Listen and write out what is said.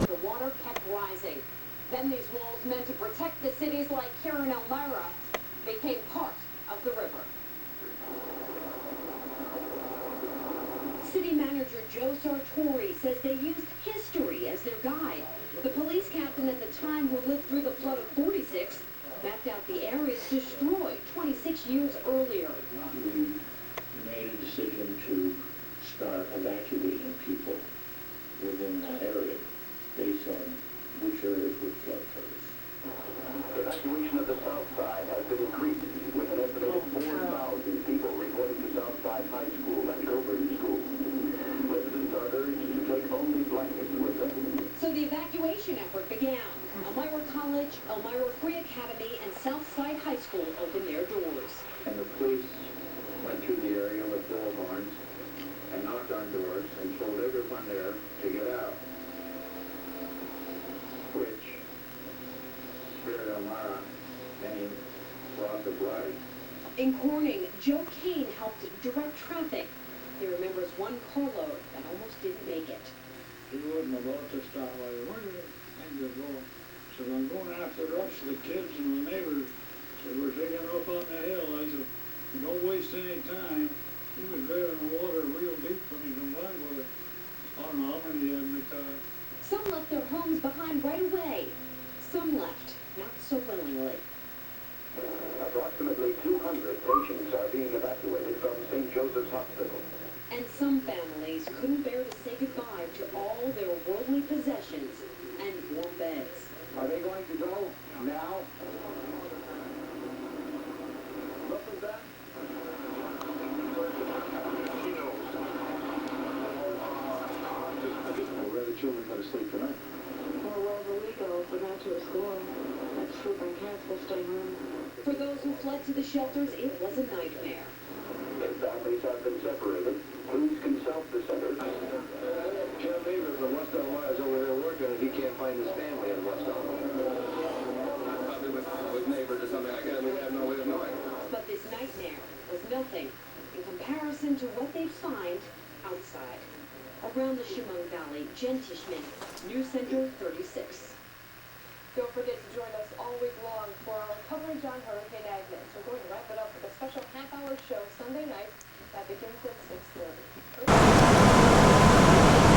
the water kept rising. Then these walls meant to protect the cities like here in Elmira became part of the river. City manager Joe Sartori says they used history as their guide. The police captain at the time, who lived through the flood of '46, mapped out the areas destroyed 26 years earlier. We made a decision to start evacuating people within that area based on which areas would flood first. Evacuation of the south side has been increased, with an estimated 4,000 people reported to Southside High School and Coburn School. Residents are urged to take only blankets with them. So the evacuation effort began. Elmira College, Elmira Free Academy, and Southside High School opened their doors. And the police went through the area with bullhorns and knocked on doors and told everyone there to get out, which spared Elmira many loss of life. In Corning, Joe Kane helped direct traffic. He remembers one carload that almost didn't make it. He wasn't about to stop. Like, where do you think they're going? So I'm going after the rest of the kids and the neighbors. So we're taking her up on the hill. I said, don't waste any time. He was driving the water real deep when he combined with it. I don't know how many of them Some left their homes behind right away. Some left not so willingly. Approximately 200 patients are being evacuated from St. Joseph's Hospital. And some families couldn't bear to say goodbye to all their worldly possessions and warm beds. Are they going to go now? What was that? She knows. Where are the children going to sleep tonight? Well, wherever we go, if we're not to a school, that's sleeping cats will stay home. For those who fled to the shelters, it was a nightmare. If families have been separated, police can self the centers. Jim Neighbor from West Elmira is over there working and he can't find his family in West Elmira. Probably with neighbors or something like that, we have no way of knowing. But this nightmare was nothing in comparison to what they'd find outside. Around the Chemung Valley, Jen Tishman, News Center 36. Don't forget to join us all week long for our coverage on Hurricane Agnes. We're going to wrap it up with a special half-hour show Sunday night that begins at 6:30.